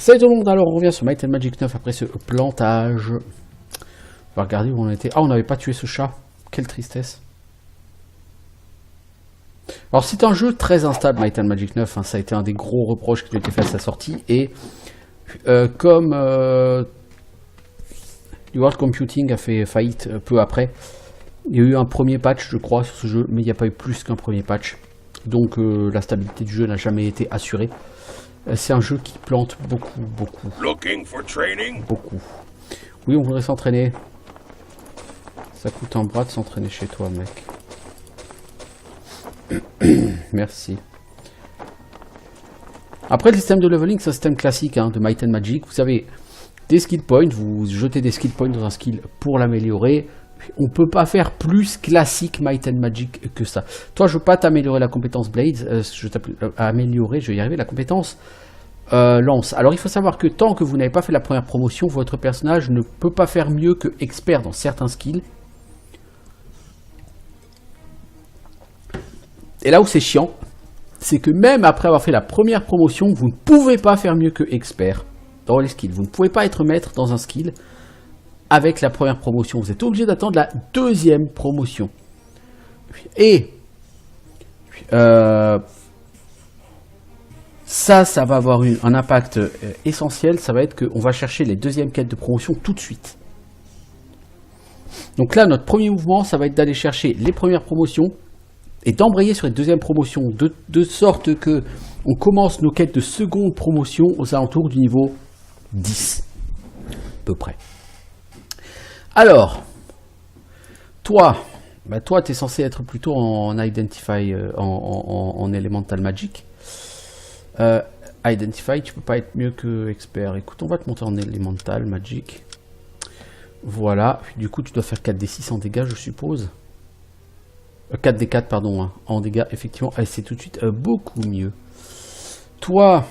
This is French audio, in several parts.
Salut tout le monde, alors on revient sur Might and Magic 9 après ce plantage. On va regarder où on était. Ah, on n'avait pas tué ce chat. Quelle tristesse. Alors c'est un jeu très instable, Might and Magic 9. Hein. Ça a été un des gros reproches qui lui a été fait à sa sortie. Et comme World Computing a fait faillite peu après, il y a eu un premier patch, je crois, sur ce jeu. Mais il n'y a pas eu plus qu'un premier patch. Donc la stabilité du jeu n'a jamais été assurée. C'est un jeu qui plante beaucoup. Beaucoup. Oui, on voudrait s'entraîner. Ça coûte un bras de s'entraîner chez toi, mec. Merci. Après, le système de leveling, c'est un système classique hein, de Might and Magic. Vous avez des skill points, vous jetez des skill points dans un skill pour l'améliorer. On peut pas faire plus classique Might and Magic que ça. Toi, je veux pas t'améliorer la compétence Blades, je vais améliorer, je vais y arriver, la compétence Lance. Alors, il faut savoir que tant que vous n'avez pas fait la première promotion, votre personnage ne peut pas faire mieux que expert dans certains skills. Et là où c'est chiant, c'est que même après avoir fait la première promotion, vous ne pouvez pas faire mieux que expert dans les skills. Vous ne pouvez pas être maître dans un skill avec la première promotion. Vous êtes obligé d'attendre la deuxième promotion. Et ça va avoir un impact essentiel. Ça va être qu'on va chercher les deuxièmes quêtes de promotion tout de suite. Donc là, notre premier mouvement, ça va être d'aller chercher les premières promotions et d'embrayer sur les deuxièmes promotions, de sorte que on commence nos quêtes de seconde promotion aux alentours du niveau 10, à peu près. Alors, toi, tu es censé être plutôt en Identify, en Elemental Magic. Identify, tu peux pas être mieux que Expert. Écoute, on va te monter en Elemental Magic. Voilà, du coup tu dois faire 4d6 en dégâts, je suppose. 4d4, pardon, hein, en dégâts, effectivement. Ah, c'est tout de suite beaucoup mieux. Toi,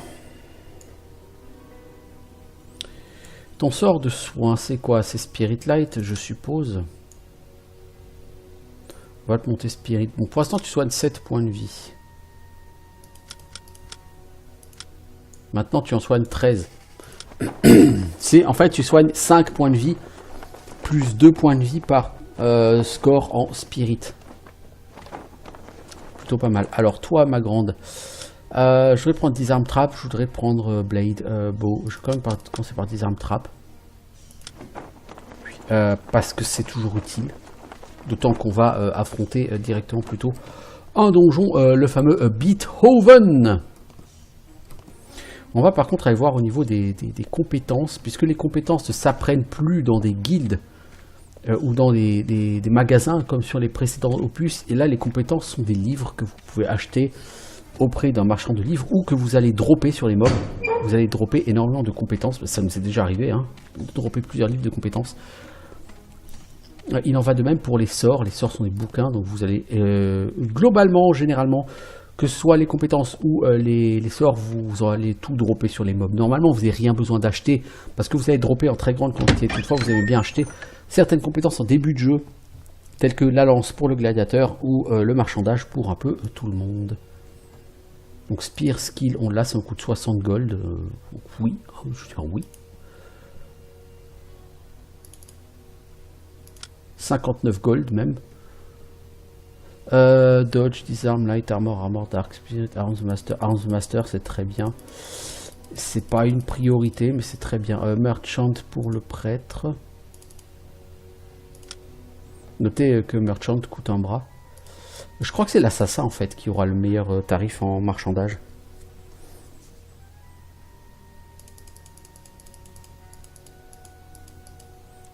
ton sort de soin, c'est quoi? C'est Spirit Light, je suppose. On va te monter Spirit. Bon, pour l'instant, tu soignes 7 points de vie. Maintenant, tu en soignes 13. En fait, tu soignes 5 points de vie, plus 2 points de vie par score en Spirit. Plutôt pas mal. Alors, toi, ma grande, je vais prendre Disarm Trap, je voudrais prendre Blade Bow. Je vais quand même commencer par Disarm Trap. Parce que c'est toujours utile. D'autant qu'on va affronter directement plutôt un donjon, le fameux Beethoven. On va par contre aller voir au niveau des compétences, puisque les compétences ne s'apprennent plus dans des guildes ou dans des magasins comme sur les précédents opus. Et là, les compétences sont des livres que vous pouvez acheter auprès d'un marchand de livres ou que vous allez dropper sur les mobs. Vous allez dropper énormément de compétences, ça nous est déjà arrivé, hein, de dropper plusieurs livres de compétences. Il en va de même pour les sorts. Les sorts sont des bouquins, donc vous allez globalement, généralement, que ce soit les compétences ou les sorts, vous allez tout dropper sur les mobs. Normalement, vous n'avez rien besoin d'acheter parce que vous allez dropper en très grande quantité. Toutefois, vous avez bien acheté certaines compétences en début de jeu, telles que la lance pour le gladiateur ou le marchandage pour un peu tout le monde. Donc Spear Skill, on l'a, ça me coûte 60 gold. Oui, je dirais oui. 59 gold même. Dodge, Disarm, Light, Armor, Dark Spirit, Arms Master, c'est très bien. C'est pas une priorité, mais c'est très bien. Merchant pour le prêtre. Notez que Merchant coûte un bras. Je crois que c'est l'assassin en fait qui aura le meilleur tarif en marchandage.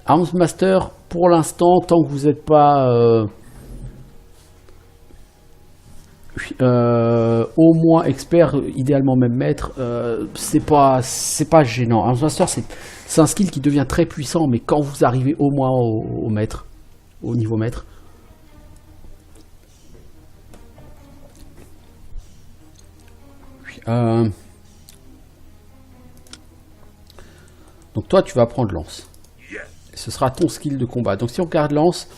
Arms Master, pour l'instant, tant que vous n'êtes pas au moins expert, idéalement même maître, c'est pas gênant. Arms Master, c'est un skill qui devient très puissant, mais quand vous arrivez au moins au maître, au niveau maître. Donc toi, tu vas prendre lance. Ce sera ton skill de combat. Donc si on regarde lance,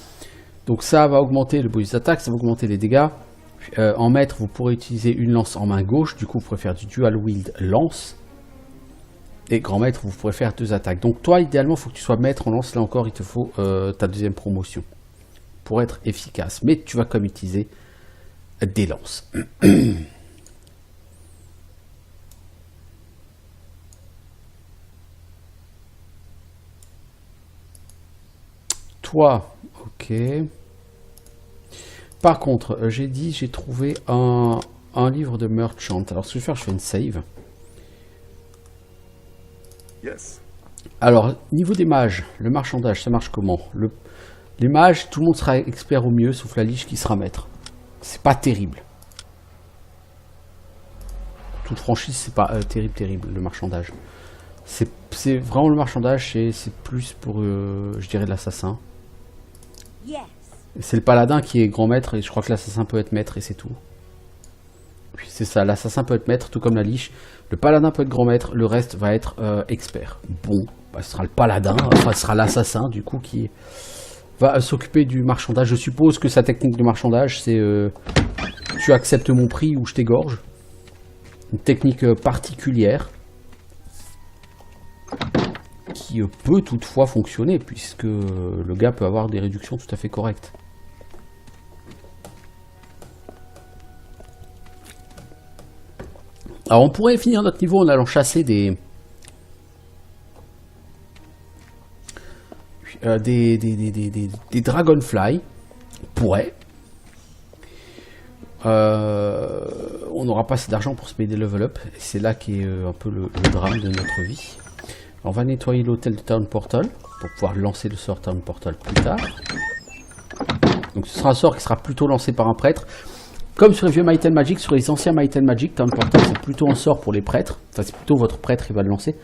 donc ça va augmenter le bonus d'attaque, ça va augmenter les dégâts. En maître, vous pourrez utiliser une lance en main gauche. Du coup, vous pourrez faire du dual wield lance. Et grand maître, vous pourrez faire 2 attaques. Donc toi, idéalement, il faut que tu sois maître en lance. Là encore, il te faut ta deuxième promotion pour être efficace. Mais tu vas quand même utiliser des lances. Toi, ok. Par contre, j'ai trouvé un livre de merchant. Alors ce que je vais faire, je fais une save. Yes. Alors, niveau des mages, le marchandage, ça marche comment? Les mages, tout le monde sera expert au mieux, sauf la liche qui sera maître. C'est pas terrible. Toute franchise, c'est pas terrible, le marchandage. C'est vraiment le marchandage, c'est plus pour, je dirais, l'assassin. C'est le paladin qui est grand maître, et je crois que l'assassin peut être maître, et c'est tout. Oui, c'est ça, l'assassin peut être maître, tout comme la liche. Le paladin peut être grand maître, le reste va être expert. Bon, bah, ce sera le paladin, enfin ce sera l'assassin, du coup, qui va s'occuper du marchandage. Je suppose que sa technique de marchandage, c'est tu acceptes mon prix ou je t'égorge. Une technique particulière qui peut toutefois fonctionner, puisque le gars peut avoir des réductions tout à fait correctes. Alors on pourrait finir notre niveau en allant chasser des dragonfly. On pourrait. On n'aura pas assez d'argent pour se payer des level up. Et c'est là qu'est un peu le drame de notre vie. Alors on va nettoyer l'hôtel de Town Portal pour pouvoir lancer le sort Town Portal plus tard. Donc ce sera un sort qui sera plutôt lancé par un prêtre. Comme sur les vieux Might and Magic, sur les anciens Might and Magic, Town Portal c'est plutôt un sort pour les prêtres. Enfin c'est plutôt votre prêtre qui va le lancer.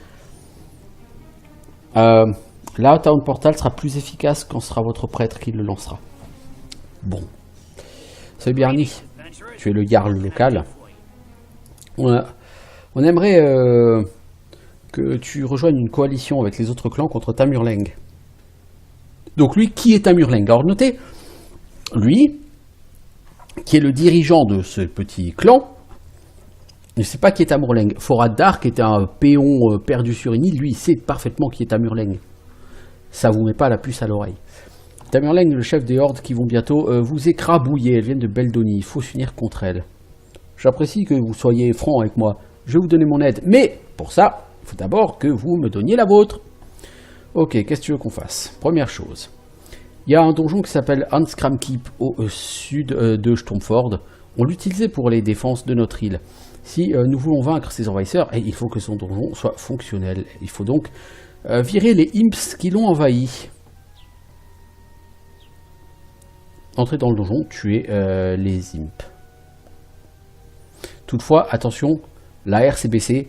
Là Town Portal sera plus efficace quand ce sera votre prêtre qui le lancera. Bon. Salut Bjarni, tu es le Jarl local. On aimerait que tu rejoignes une coalition avec les autres clans contre Tamurleng. Donc lui, qui est Tamurleng? Alors notez, lui, qui est le dirigeant de ce petit clan, ne sait pas qui est Tamurleng. Foradar, qui était un péon perdu sur une île, lui, il sait parfaitement qui est Tamurleng. Ça vous met pas la puce à l'oreille. Tamurleng, le chef des hordes qui vont bientôt vous écrabouiller. Elles viennent de Beldoni, il faut s'unir contre elles. J'apprécie que vous soyez franc avec moi. Je vais vous donner mon aide. Mais, pour ça, il faut d'abord que vous me donniez la vôtre. Ok, qu'est-ce que tu veux qu'on fasse? Première chose. Il y a un donjon qui s'appelle Anscram Keep au sud de Stormford. On l'utilisait pour les défenses de notre île. Si nous voulons vaincre ces envahisseurs, il faut que son donjon soit fonctionnel. Il faut donc virer les imps qui l'ont envahi. Entrer dans le donjon, tuer les imps. Toutefois, attention, la R s'est baissée.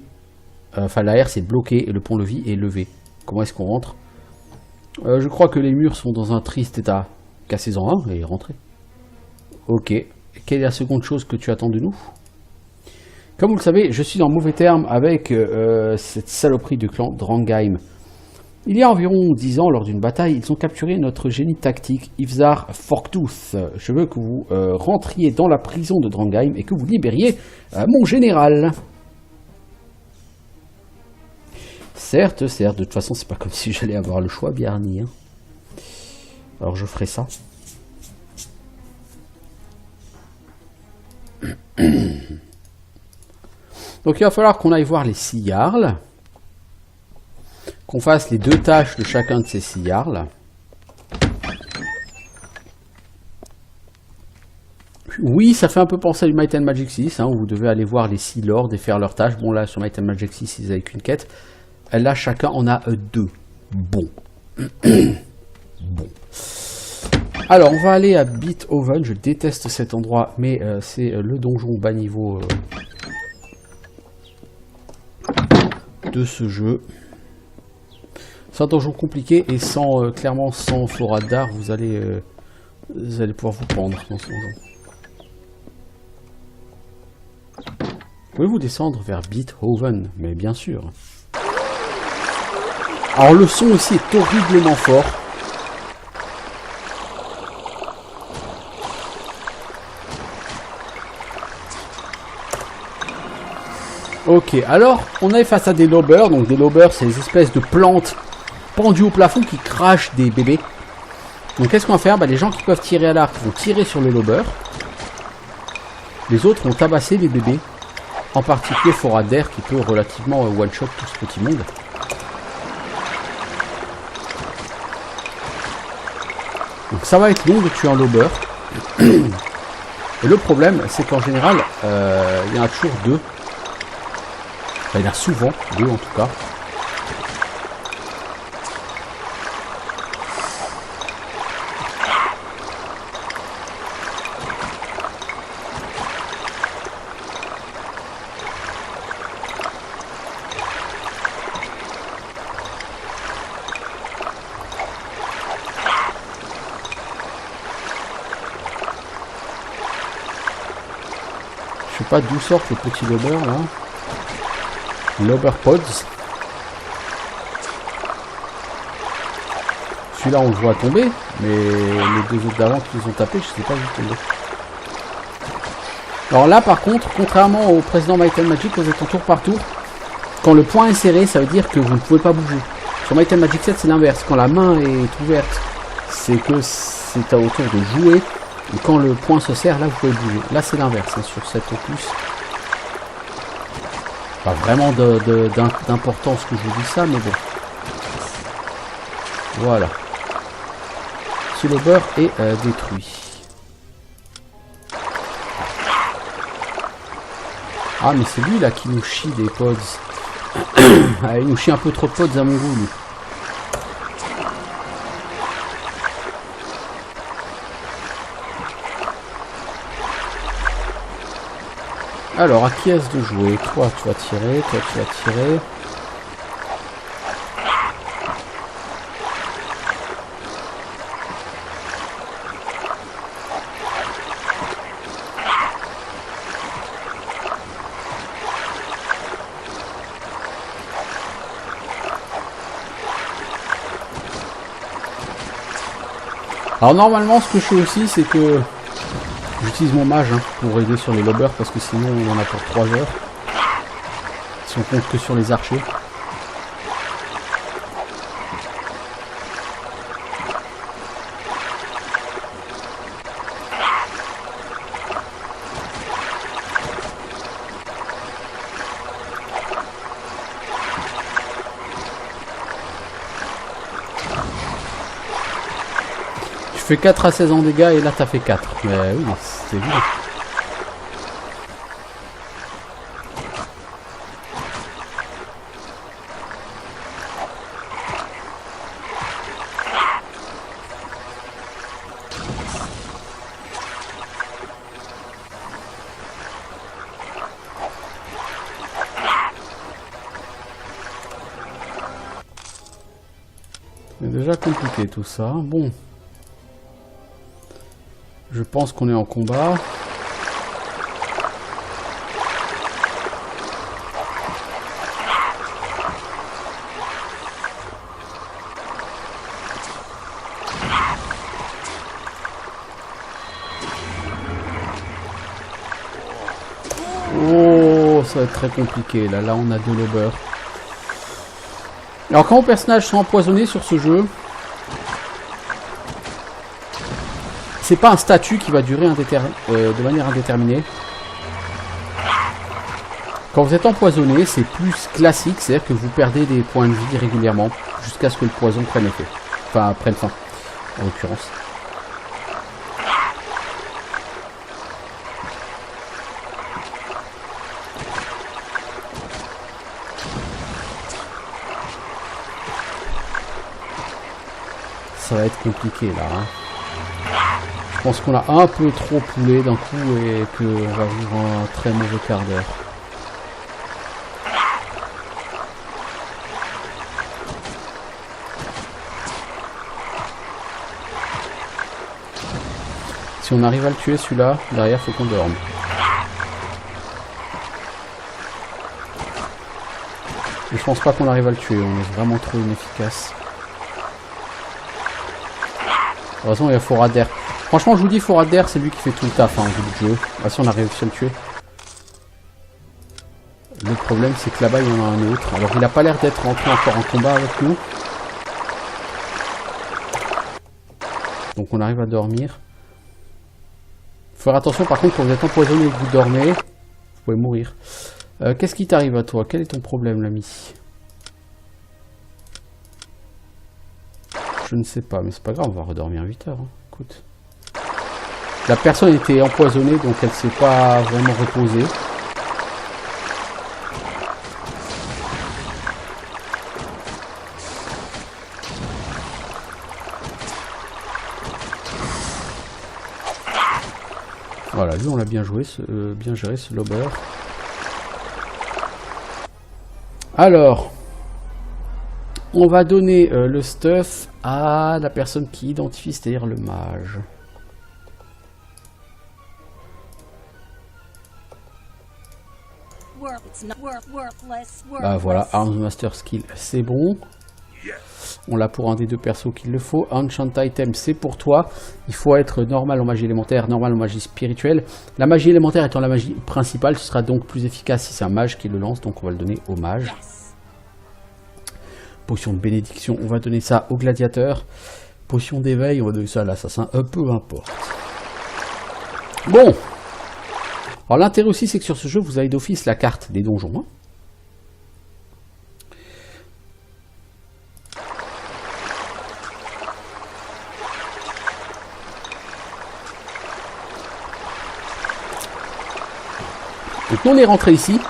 Enfin, la R s'est bloquée et le pont-levis est levé. Comment est-ce qu'on rentre? Je crois que les murs sont dans un triste état. Cassez-en un et rentrez. Ok. Quelle est la seconde chose que tu attends de nous? Comme vous le savez, je suis en mauvais terme avec cette saloperie de clan Drangheim. Il y a environ 10 ans, lors d'une bataille, ils ont capturé notre génie tactique, Ifzar Forktooth. Je veux que vous rentriez dans la prison de Drangheim et que vous libériez mon général. Certes, de toute façon, c'est pas comme si j'allais avoir le choix, Bjarni. Hein. Alors je ferai ça. Donc il va falloir qu'on aille voir les 6 jarls. Qu'on fasse les 2 tâches de chacun de ces 6 jarls. Oui, ça fait un peu penser à du Might and Magic 6, hein, où vous devez aller voir les 6 lords et faire leurs tâches. Bon là, sur Might and Magic 6, ils n'avaient qu'une quête. Là, chacun en a 2. Bon. Bon. Alors, on va aller à Beethoven. Je déteste cet endroit, mais c'est le donjon bas niveau de ce jeu. C'est un donjon compliqué et sans clairement sans Floradar, vous allez pouvoir vous pendre dans ce donjon. Pouvez-vous descendre vers Beethoven? Mais bien sûr. Alors le son aussi est horriblement fort. Ok, alors on est face à des lobbers. Donc des lobbers, c'est des espèces de plantes pendues au plafond qui crachent des bébés. Donc qu'est-ce qu'on va faire? Les gens qui peuvent tirer à l'arc vont tirer sur le lobber. Les autres vont tabasser les bébés. En particulier Forader qui peut relativement one-shot tout ce petit monde. Donc ça va être long de tuer un lobber. Et le problème, c'est qu'en général, il y en a toujours deux. Enfin, il y en a souvent deux en tout cas. Je sais pas d'où sortent les petits lobbers là. Lobber pods. Celui-là on le voit tomber, mais les deux autres d'avant qui les ont tapés, je sais pas où tomber. Alors là par contre, contrairement au précédent Might & Magic, vous êtes en tour par tour. Quand le poing est serré, ça veut dire que vous ne pouvez pas bouger. Sur Might & Magic 7 c'est l'inverse. Quand la main est ouverte, c'est que c'est à autour de jouer. Et quand le poing se serre, là vous pouvez bouger. Là c'est l'inverse, hein, sur cet opus. Pas vraiment d'importance que je vous dis ça, mais bon. Voilà. Ce lobber est détruit. Ah mais c'est lui là qui nous chie des pods. Ah, il nous chie un peu trop de pods à mon goût lui. Alors, à qui est-ce de jouer? Toi, tu vas tirer, toi, tu vas tirer. Alors, normalement, ce que je fais aussi, c'est que j'utilise mon mage pour aider sur les lobbers parce que sinon on en a pour 3 heures. Si on compte que sur les archers. Tu fais 4 à 16 en dégâts et là t'as fait 4. Mais oui, c'est évident. C'est déjà compliqué tout ça. Bon. Je pense qu'on est en combat. Oh, ça va être très compliqué. Là on a 2 lobbers. Alors quand vos personnages sont empoisonnés sur ce jeu, c'est pas un statut qui va durer de manière indéterminée. Quand vous êtes empoisonné, c'est plus classique, c'est-à-dire que vous perdez des points de vie régulièrement, jusqu'à ce que le poison prenne effet. Enfin, prenne fin, en l'occurrence. Ça va être compliqué, là. Je pense qu'on a un peu trop poulé d'un coup et qu'on va vivre un très mauvais quart d'heure. Si on arrive à le tuer celui-là, derrière faut qu'on dorme. Et je pense pas qu'on arrive à le tuer, on est vraiment trop inefficace. Heureusement il y a Forader. Franchement je vous dis Forader c'est lui qui fait tout le taf au début du jeu. Ah si on a réussi à le tuer. Le problème, c'est que là-bas, il y en a un autre. Alors, il n'a pas l'air d'être rentré encore en combat avec nous. Donc, on arrive à dormir. Faut faire attention, par contre, quand vous êtes empoisonné et que vous dormez, vous pouvez mourir. Qu'est-ce qui t'arrive à toi? Quel est ton problème, l'ami? Je ne sais pas, mais c'est pas grave, on va redormir 8 heures. Hein. Écoute. La personne était empoisonnée, donc elle ne s'est pas vraiment reposée. Voilà, lui on l'a bien joué, bien géré ce lobber. Alors, on va donner le stuff à la personne qui identifie, c'est-à-dire le mage. Bah voilà, Arms Master Skill, c'est bon. On l'a pour un des deux persos qu'il le faut. Enchant Item, c'est pour toi. Il faut être normal en magie élémentaire, normal en magie spirituelle. La magie élémentaire étant la magie principale, ce sera donc plus efficace si c'est un mage qui le lance, donc on va le donner au mage. Potion de bénédiction, on va donner ça au gladiateur. Potion d'éveil, on va donner ça à l'assassin, peu importe. Bon. Alors l'intérêt aussi, c'est que sur ce jeu, vous avez d'office la carte des donjons. Hein. Donc nous, on est rentré ici,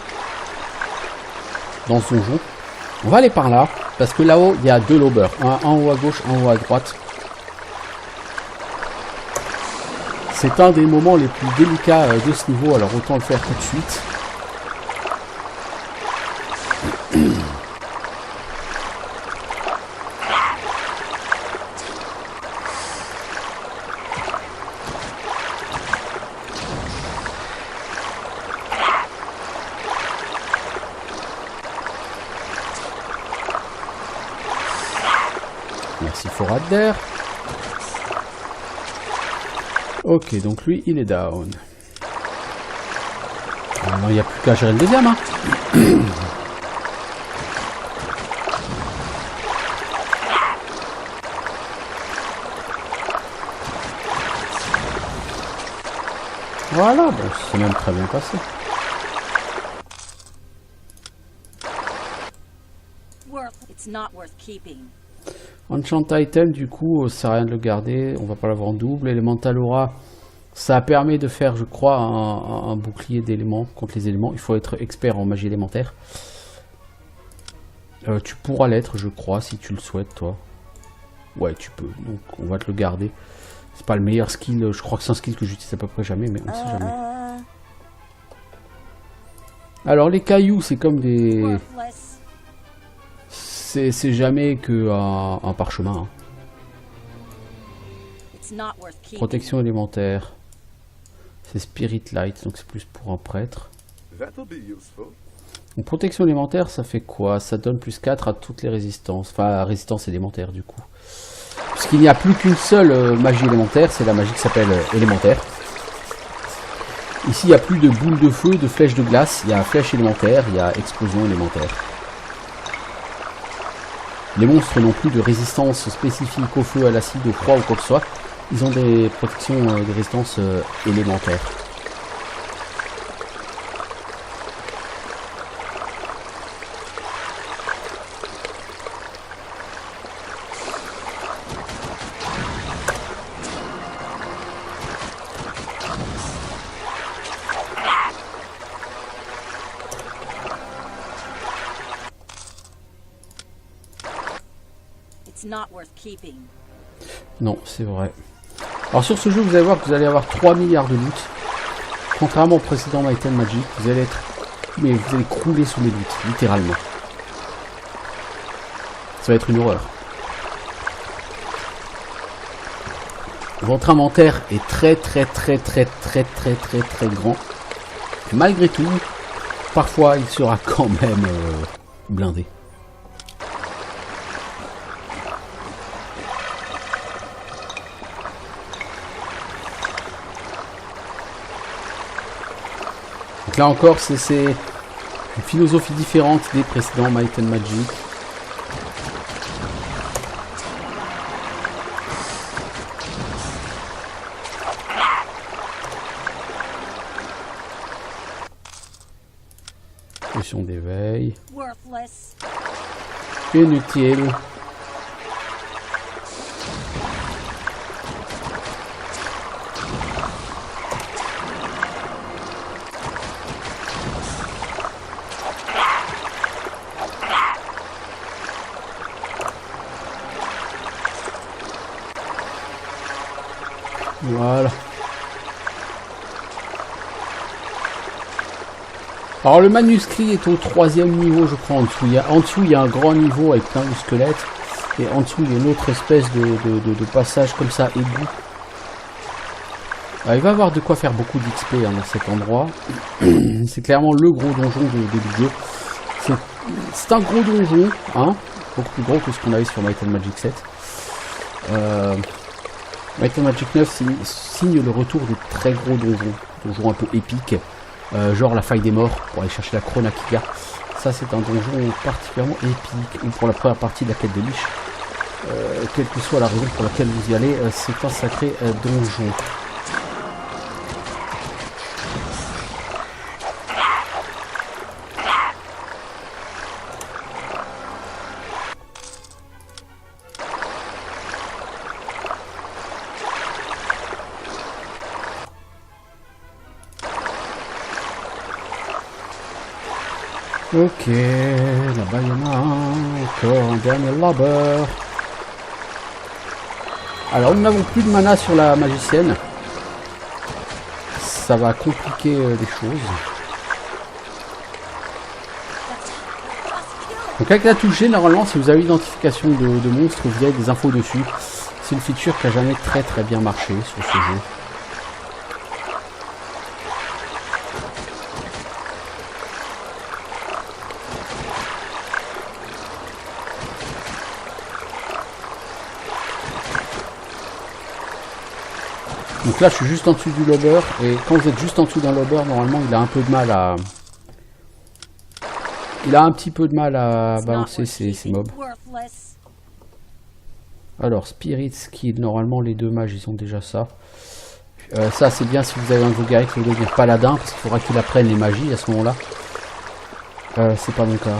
dans ce donjon. On va aller par là, parce que là-haut, il y a deux lobbers. Un en haut à gauche, un en haut à droite. C'est un des moments les plus délicats de ce niveau, alors autant le faire tout de suite. Merci Forad d'air. Ok, donc lui, il est down. Alors, il n'y a plus qu'à gérer le deuxième. Hein. Voilà, bon, c'est même très bien passé. Enchant Item, du coup, ça sert à rien de le garder. On va pas l'avoir en double. Elemental Aura, ça permet de faire, je crois, un bouclier d'éléments contre les éléments. Il faut être expert en magie élémentaire. Tu pourras l'être, je crois, si tu le souhaites, toi. Ouais, tu peux. Donc, on va te le garder. C'est pas le meilleur skill. Je crois que c'est un skill que j'utilise à peu près jamais, mais on ne sait jamais. Alors, les cailloux, c'est comme des... C'est jamais que un parchemin. Hein. Protection élémentaire. C'est Spirit Light, donc c'est plus pour un prêtre. Donc, protection élémentaire, ça fait quoi? Ça donne plus 4 à toutes les résistances. Enfin, résistance élémentaire, du coup. Puisqu'il n'y a plus qu'une seule magie élémentaire, c'est la magie qui s'appelle élémentaire. Ici, il n'y a plus de boules de feu, de flèches de glace. Il y a flèche élémentaire, il y a explosion élémentaire. Les monstres n'ont plus de résistance spécifique au feu, à l'acide, au froid ou quoi que ce soit. Ils ont des protections de résistance élémentaires. Non, c'est vrai. Alors sur ce jeu, vous allez voir que vous allez avoir 3 milliards de loot. Contrairement au précédent Might and Magic, vous allez être... Mais vous allez crouler sous les loot, littéralement. Ça va être une horreur. Votre inventaire est très grand. Et malgré tout, parfois il sera quand même blindé. Donc là encore, c'est Une philosophie différente des précédents Might and Magic. Potion d'éveil. Inutile. Voilà. Alors le manuscrit est au 3e niveau, je crois, en dessous. Il y a un grand niveau avec plein de squelettes. Et en dessous, il y a une autre espèce de passage comme ça, égout. Il va y avoir de quoi faire beaucoup d'XP dans cet endroit. C'est clairement le gros donjon du jeu. C'est un gros donjon, hein, beaucoup plus gros que ce qu'on avait sur Might and Magic 7. Might and Magic 9 signe le retour de très gros donjons un peu épiques, genre la faille des morts pour aller chercher la Krona Kiga. Ça c'est un donjon particulièrement épique, ou pour la première partie de la quête de Lich, quelle que soit la raison pour laquelle vous y allez, c'est un sacré donjon. Ok, là-bas il y en a encore un dernier labeur. Alors nous n'avons plus de mana sur la magicienne. Ça va compliquer les choses. Donc avec la touche G, normalement, si vous avez l'identification de monstres, vous avez des infos dessus. C'est une feature qui n'a jamais très bien marché sur ce jeu. Donc là je suis juste en dessous du lobber, et quand vous êtes juste en dessous d'un lobber, normalement il a un peu de mal à... Il a un petit peu de mal à balancer ses mobs. Alors Spirit Skill, normalement les deux mages ils ont déjà ça. Ça c'est bien si vous avez un de vos guerriers qui veut devenir paladin, parce qu'il faudra qu'il apprenne les magies à ce moment là. C'est pas mon cas.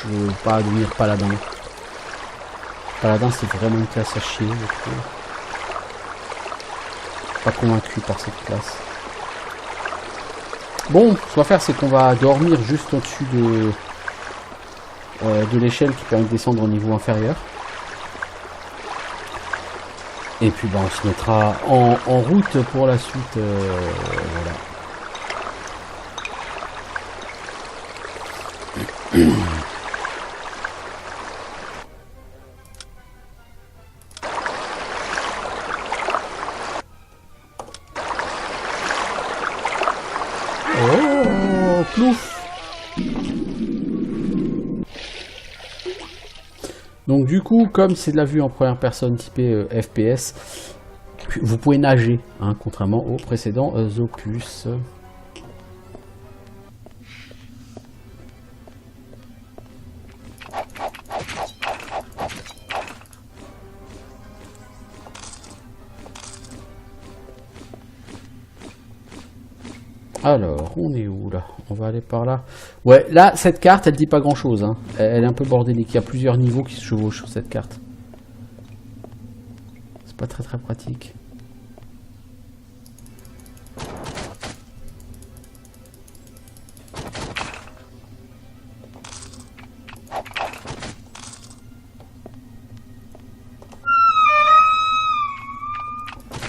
Je veux pas devenir paladin. Paladin c'est vraiment une classe à chier, je trouve. Pas convaincu par cette classe. Bon, ce qu'on va faire, c'est qu'on va dormir juste au-dessus de l'échelle qui permet de descendre au niveau inférieur. Et puis on se mettra en route pour la suite. Voilà. Oh, plouf. Donc du coup, comme c'est de la vue en première personne typée FPS, vous pouvez nager, hein, contrairement aux précédents opus. Alors, on est où là? On va aller par là. Ouais, là, cette carte, elle dit pas grand chose. Hein. Elle est un peu bordélique. Il y a plusieurs niveaux qui se chevauchent sur cette carte. C'est pas très pratique.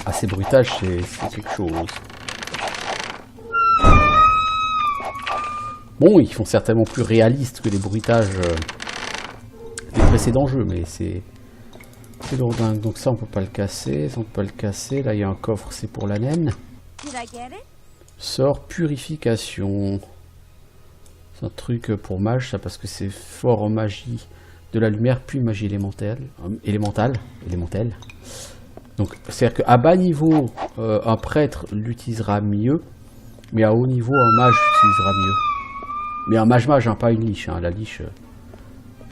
Ah, ces bruitages, c'est quelque chose. Bon, ils font certainement plus réalistes que les bruitages des précédents jeux, mais c'est lourdingue. Donc ça, on peut pas le casser. Ça, on peut pas le casser. Là, il y a un coffre, c'est pour la naine. Sort purification. C'est un truc pour mage, ça, parce que c'est fort en magie de la lumière, puis magie élémentale. Donc, c'est-à-dire qu'à bas niveau, un prêtre l'utilisera mieux, mais à haut niveau, un mage l'utilisera mieux. Mais un mage-mage, hein, pas une liche. Hein. La liche,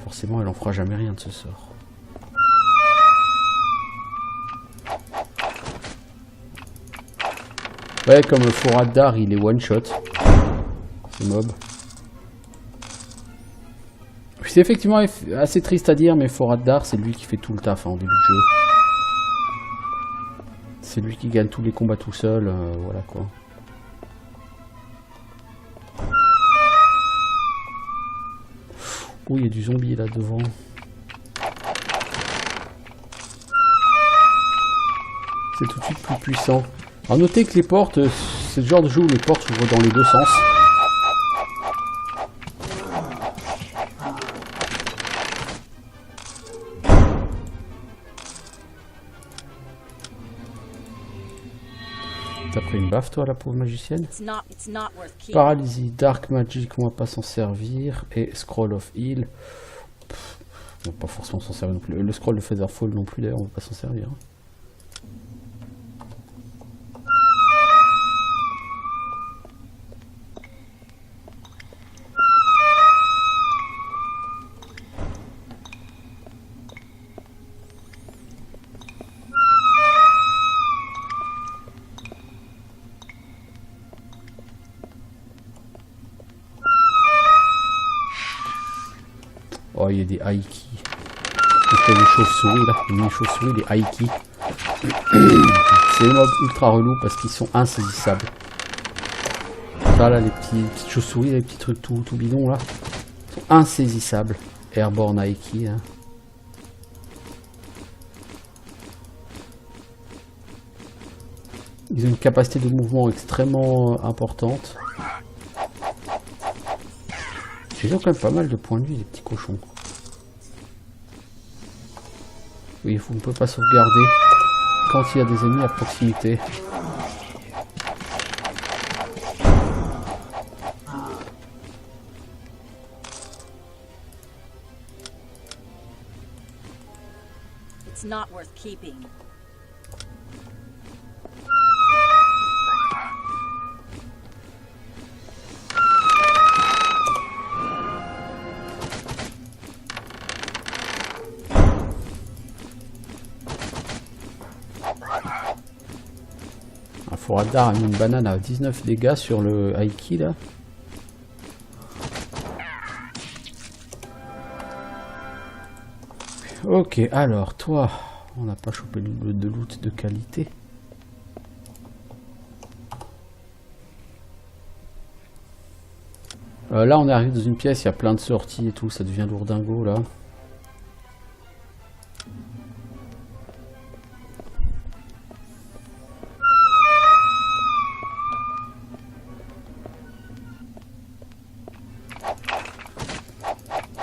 forcément, elle en fera jamais rien de ce sort. Ouais, comme le Foradar, il est one-shot. Ce mob. C'est effectivement assez triste à dire, mais Foradar, c'est lui qui fait tout le taf en début de jeu. C'est lui qui gagne tous les combats tout seul, voilà quoi. Oh, il y a du zombie là devant. C'est tout de suite plus puissant. Alors notez que les portes, c'est le genre de jeu où les portes s'ouvrent dans les deux sens. T'as pris une baffe toi la pauvre magicienne. Paralysie, Dark Magic, on va pas s'en servir. Et Scroll of Heal. On va pas forcément s'en servir non plus. Le Scroll de Featherfall non plus d'ailleurs, on va pas s'en servir. Oh, il y a des Aiki. C'est des chauves-souris là, les chauves-souris, des Aiki. C'est des mobs ultra relous parce qu'ils sont insaisissables. Ça là, les petites chauves-souris, les petits trucs tout bidons là, sont insaisissables. Airborne Aiki. Hein. Ils ont une capacité de mouvement extrêmement importante. Ils ont quand même pas mal de points de vie, les petits cochons. Oui, vous ne pouvez pas sauvegarder quand il y a des ennemis à proximité. It's not worth keeping. Foradar a mis une banane à 19 dégâts sur le Aiki là. Ok, alors toi, on n'a pas chopé de loot de qualité. Là on arrive dans une pièce, il y a plein de sorties et tout, ça devient lourdingo là.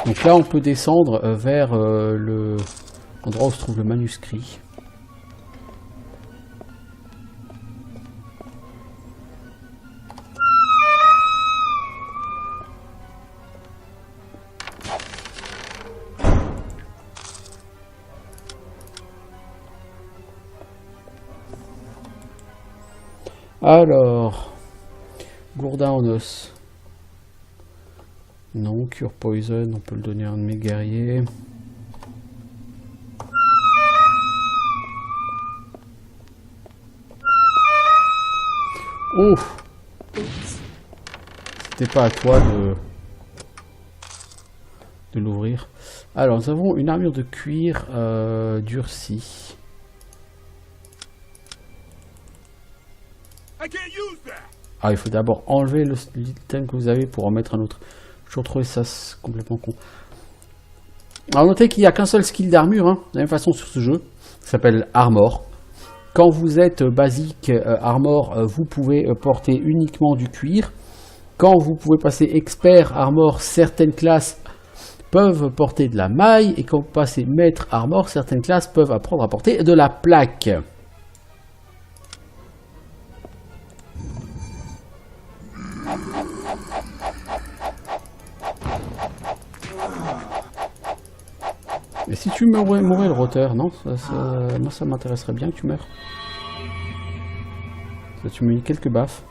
Donc là on peut descendre vers l'endroit où se trouve le manuscrit. Alors, gourdin en os. Non, cure poison, on peut le donner à un de mes guerriers. Oh! C'était pas à toi de l'ouvrir. Alors, nous avons une armure de cuir durcie. Ah, il faut d'abord enlever l'item que vous avez pour en mettre un autre. Je trouve ça complètement con. Alors notez qu'il n'y a qu'un seul skill d'armure, hein, de la même façon sur ce jeu. Ça s'appelle Armor. Quand vous êtes basique Armor, vous pouvez porter uniquement du cuir. Quand vous pouvez passer expert Armor, certaines classes peuvent porter de la maille. Et quand vous passez maître Armor, certaines classes peuvent apprendre à porter de la plaque. Et si tu mourais le roteur, non moi ça m'intéresserait bien que tu meurs. Ça, tu me mets quelques baffes.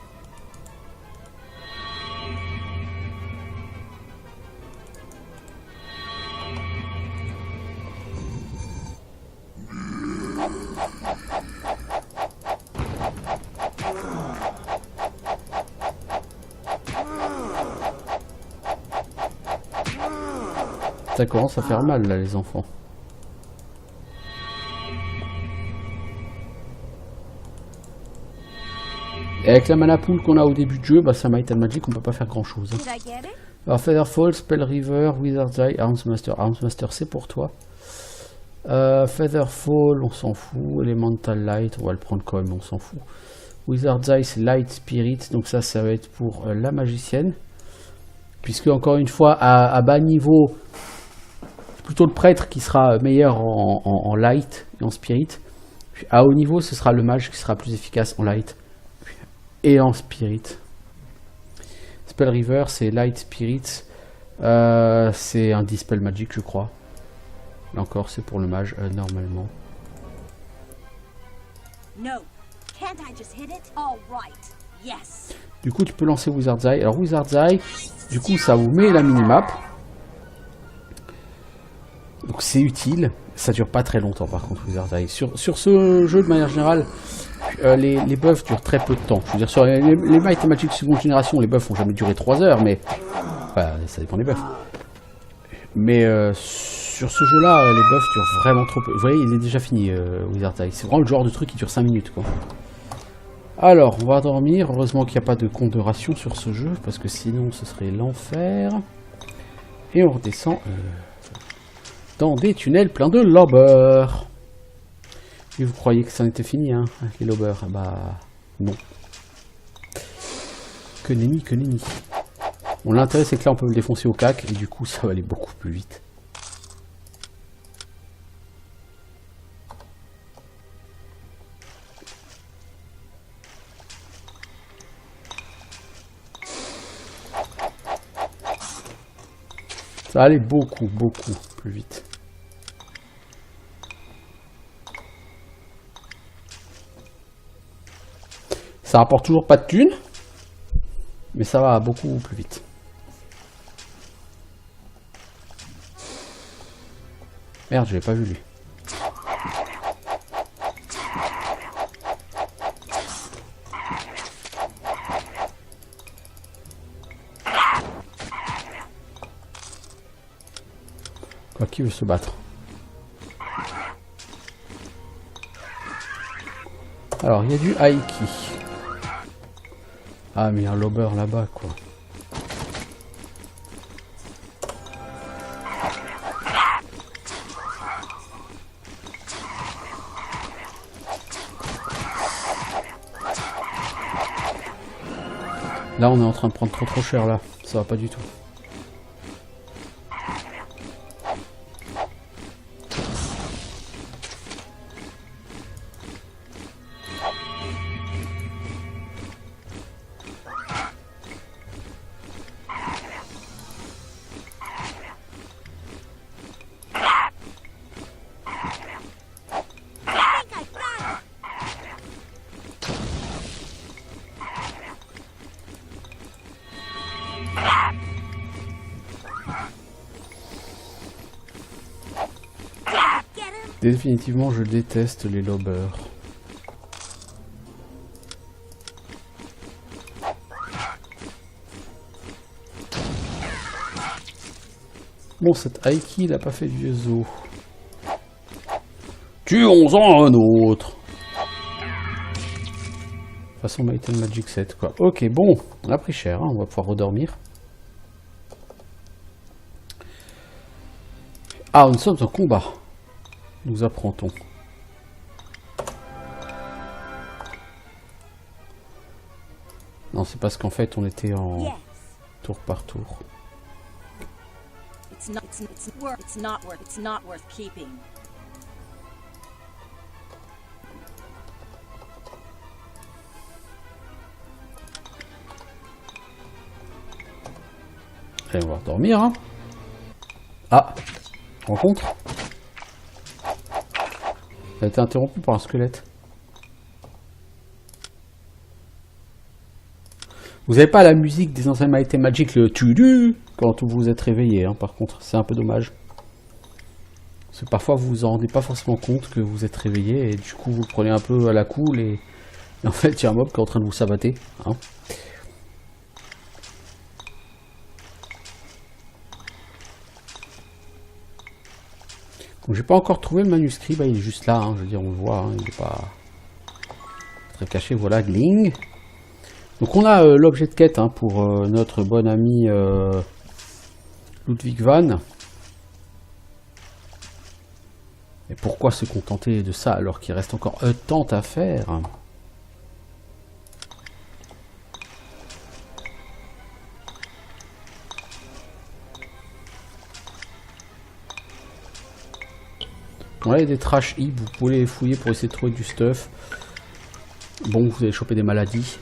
Ça commence à faire mal là les enfants. Et avec la mana pool qu'on a au début de jeu, bah ça Might and Magic, on peut pas faire grand chose. Alors Featherfall, Spell River, Wizard's Eye, Armsmaster. Armsmaster c'est pour toi. Featherfall, on s'en fout. Elemental Light, on va le prendre quand même, on s'en fout. Wizard's Eye, c'est Light Spirit, donc ça va être pour la magicienne. Puisque encore une fois, à bas niveau, c'est plutôt le prêtre qui sera meilleur en Light et en Spirit. Puis à haut niveau, ce sera le mage qui sera plus efficace en Light et en Spirit. Spell River, c'est Light Spirit. C'est un Dispel Magic, je crois. Et encore, c'est pour le mage, normalement. Du coup, tu peux lancer Wizard's Eye. Alors, Wizard's Eye, du coup, ça vous met la minimap. Donc, c'est utile. Ça dure pas très longtemps, par contre, Wizard's Eye. Sur ce jeu, de manière générale, les buffs durent très peu de temps. Je veux dire, sur les Might and Magic seconde génération, les buffs ont jamais duré 3 heures, mais... Enfin, ça dépend des buffs. Mais sur ce jeu-là, les buffs durent vraiment trop peu. Vous voyez, il est déjà fini, Wizard's Eye. C'est vraiment le genre de truc qui dure 5 minutes, quoi. Alors, on va dormir. Heureusement qu'il n'y a pas de compte de ration sur ce jeu, parce que sinon, ce serait l'enfer. Et on redescend dans des tunnels pleins de lobbers. Et vous croyez que ça en était fini, hein, les lobbers? Bah, non. Que nenni, que nenni. Bon, l'intérêt, c'est que là, on peut le défoncer au cac, et du coup, ça va aller beaucoup plus vite. Ça va aller beaucoup, beaucoup plus vite. Ça rapporte toujours pas de thunes, mais ça va beaucoup plus vite. Merde, je l'ai pas vu lui. Quoi, qui veut se battre? Alors, il y a du Aiki. Ah, mais il y a un lobber là-bas, quoi. Là, on est en train de prendre trop cher, là. Ça va pas du tout. Définitivement, je déteste les lobbers. Bon, cet Aiki, il a pas fait de vieux os. Tuons-en un autre. De toute façon, Might and Magic 7, quoi. Ok, bon, on a pris cher, hein, on va pouvoir redormir. Ah, nous sommes en combat. Nous apprend-on. Non, c'est parce qu'en fait, on était en tour par tour. Allez, on va dormir, hein. Ah, rencontre. Ça a été interrompu par un squelette. Vous n'avez pas la musique des anciens Might and Magic, le tu-du, quand vous êtes réveillé, hein, par contre. C'est un peu dommage. Parce que parfois, vous vous en rendez pas forcément compte que vous êtes réveillé, et du coup, vous le prenez un peu à la cool, et en fait, il y a un mob qui est en train de vous sabater. Hein. J'ai pas encore trouvé le manuscrit, bah, il est juste là, hein, je veux dire, on le voit, hein, il n'est pas très caché, voilà, Gling. Donc on a l'objet de quête hein, pour notre bon ami Ludwig van. Et pourquoi se contenter de ça alors qu'il reste encore tant à faire? Voilà, il y a des trash heaps, vous pouvez les fouiller pour essayer de trouver du stuff. Bon, vous allez choper des maladies.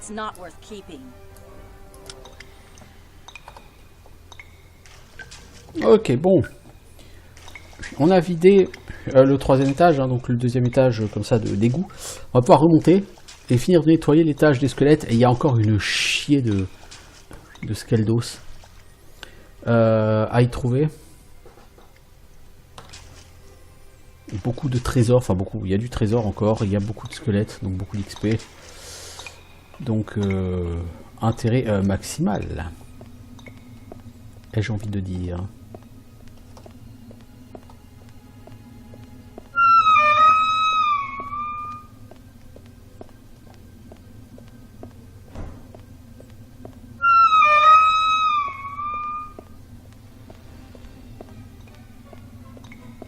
It's not worth keeping. Ok, bon. On a vidé le troisième étage, hein, donc le deuxième étage comme ça d'égout. On va pouvoir remonter et finir de nettoyer l'étage des squelettes. Et il y a encore une chier de skeldos à y trouver. Beaucoup de trésors, enfin beaucoup, il y a du trésor encore, il y a beaucoup de squelettes, donc beaucoup d'XP. Donc intérêt maximal, ai-je envie de dire.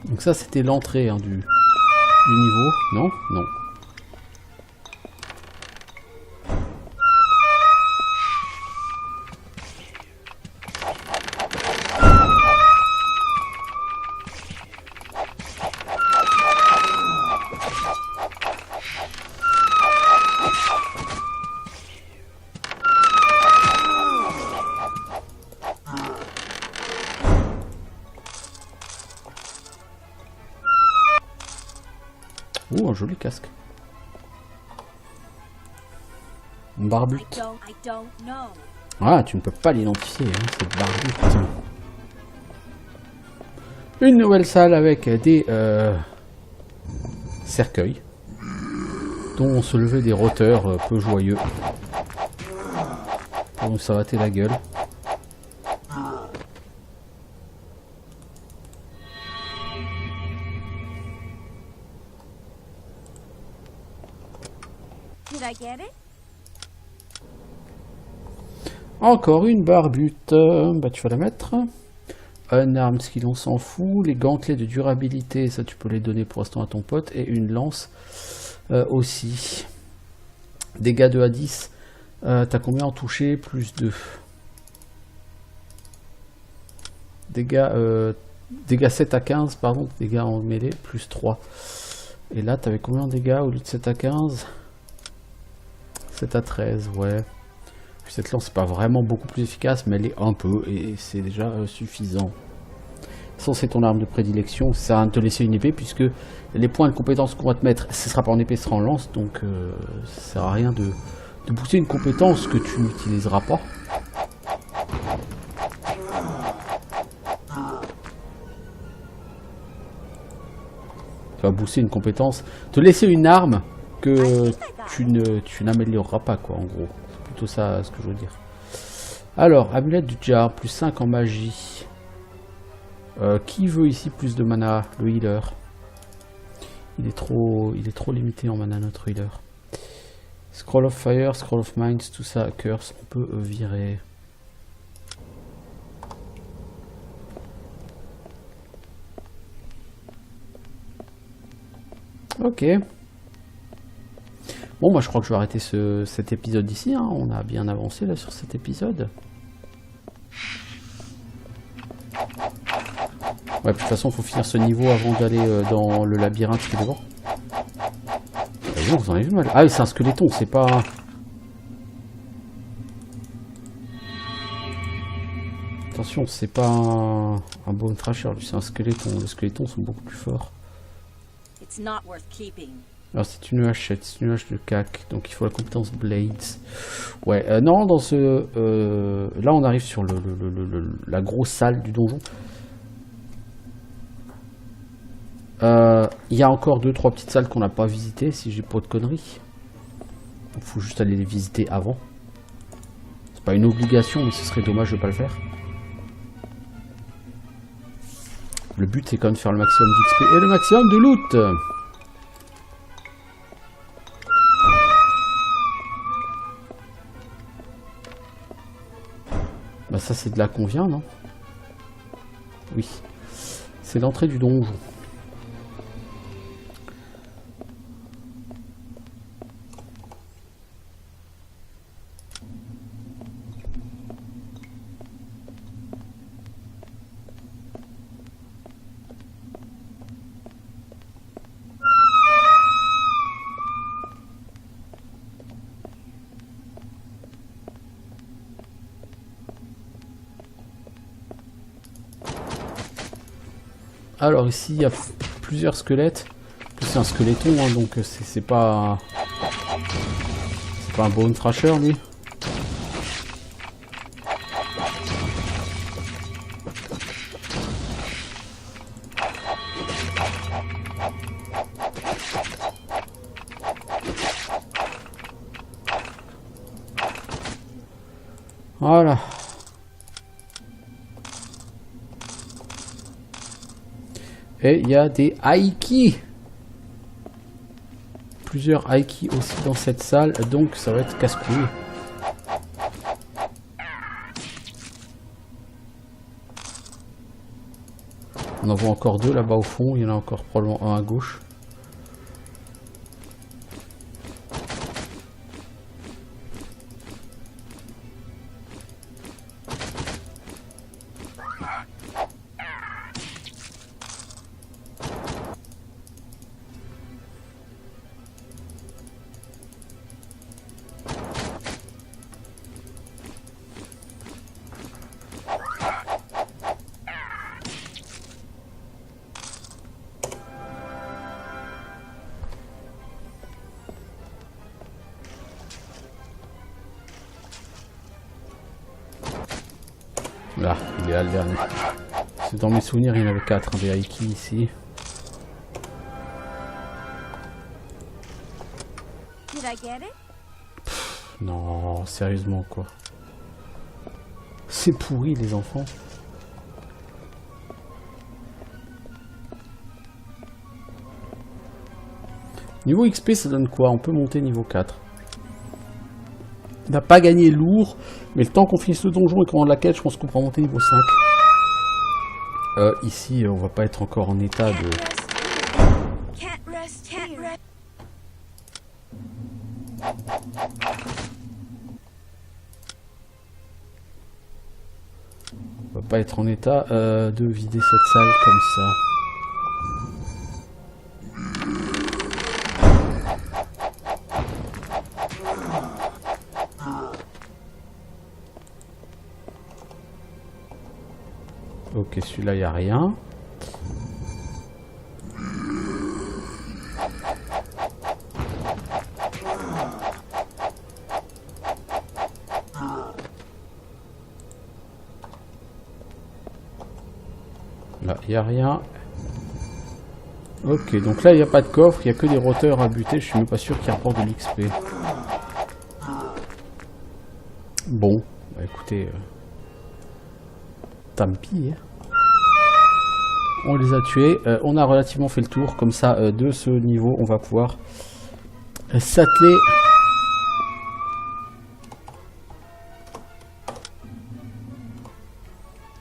Donc ça c'était l'entrée hein, du niveau, non? Non. Oh, un joli casque. Une barbute. Ah, tu ne peux pas l'identifier, hein, cette barbute. Une nouvelle salle avec des cercueils, dont se levaient des rôteurs peu joyeux pour nous s'arrêter la gueule. Encore une barbute, bah tu vas la mettre. Un arme skill on s'en fout. Les gantelets de durabilité, ça tu peux les donner pour l'instant à ton pote. Et une lance aussi. Dégâts 2 à 10. T'as combien en toucher? Plus 2. Dégâts 7 à 15, pardon. Dégâts en mêlée, plus 3. Et là t'avais combien en dégâts au lieu de 7 à 15? 7 à 13, ouais. Cette lance, c'est pas vraiment beaucoup plus efficace, mais elle est un peu, et c'est déjà suffisant. Ça, c'est ton arme de prédilection, ça va te laisser une épée, puisque les points de compétence qu'on va te mettre, ce sera pas en épée, ce sera en lance, donc ça sert à rien de booster une compétence que tu n'utiliseras pas. Tu vas booster une compétence, te laisser une arme que tu n'amélioreras pas, quoi, en gros. C'est plutôt ça ce que je veux dire. Alors, amulette du jar, plus 5 en magie. Qui veut ici plus de mana? Le healer. Il est trop limité en mana, notre healer. Scroll of Fire, Scroll of Minds, tout ça, Curse, on peut virer. Ok. Bon, moi je crois que je vais arrêter cet épisode ici. Hein. On a bien avancé là sur cet épisode. Ouais, de toute façon, il faut finir ce niveau avant d'aller dans le labyrinthe qui est devant. Vous en avez vu mal. Ah oui, c'est un squeletton, c'est pas... Attention, c'est pas un bone thrasher, c'est un squeletton. Les squelettons sont beaucoup plus forts. It's not worth keeping. Alors c'est une hachette, c'est une hache de cac, donc il faut la compétence Blades. Ouais, non, dans ce... là on arrive sur la grosse salle du donjon. Il y a encore 2-3 petites salles qu'on n'a pas visitées, si j'ai pas de conneries. Il faut juste aller les visiter avant. C'est pas une obligation, mais ce serait dommage de pas le faire. Le but c'est quand même de faire le maximum d'XP et le maximum de loot. Bah ça c'est de là qu'on vient, non? Oui. C'est l'entrée du donjon. Alors ici il y a plusieurs squelettes. C'est un squeletton, hein, donc c'est pas un bone thrasher lui. Voilà. Et il y a des Aiki. Plusieurs Aiki aussi dans cette salle, donc ça va être casse-couille. On en voit encore 2 là-bas au fond, il y en a encore probablement un à gauche. Là, il est là le dernier. C'est dans mes souvenirs, il y en avait 4 hein, des Aiki ici. Pff, non, sérieusement quoi. C'est pourri les enfants. Niveau XP ça donne quoi? On peut monter niveau 4. On n'a pas gagné lourd, mais le temps qu'on finisse le donjon et qu'on rende la quête, je pense qu'on pourra monter niveau 5. Ici, on va pas être encore en état de... On va pas être en état de vider cette salle comme ça. Ok, celui-là, il n'y a rien. Là, il n'y a rien. Ok, donc là, il n'y a pas de coffre, il n'y a que des roteurs à buter. Je suis même pas sûr qu'il rapporte de l'XP. Bon, bah écoutez... tant pis, hein. On les a tués, on a relativement fait le tour, comme ça de ce niveau on va pouvoir s'atteler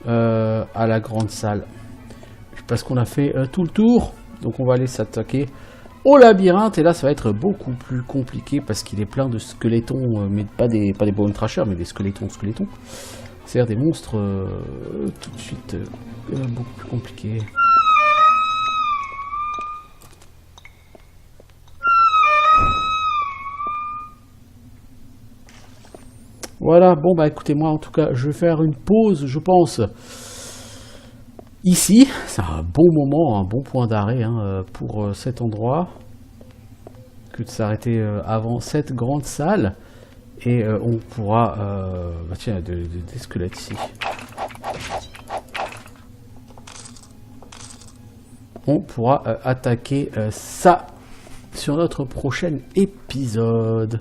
à la grande salle. Parce qu'on a fait tout le tour, donc on va aller s'attaquer au labyrinthe, et là ça va être beaucoup plus compliqué parce qu'il est plein de squelettons, mais pas des bone thrashers, mais des squelettons. C'est-à-dire des monstres tout de suite beaucoup plus compliqués. Voilà, bon bah écoutez, moi en tout cas je vais faire une pause, je pense, ici. C'est un bon moment, un bon point d'arrêt hein, pour cet endroit. que de s'arrêter avant cette grande salle. Et on pourra... bah tiens, des squelettes ici. On pourra attaquer ça sur notre prochain épisode.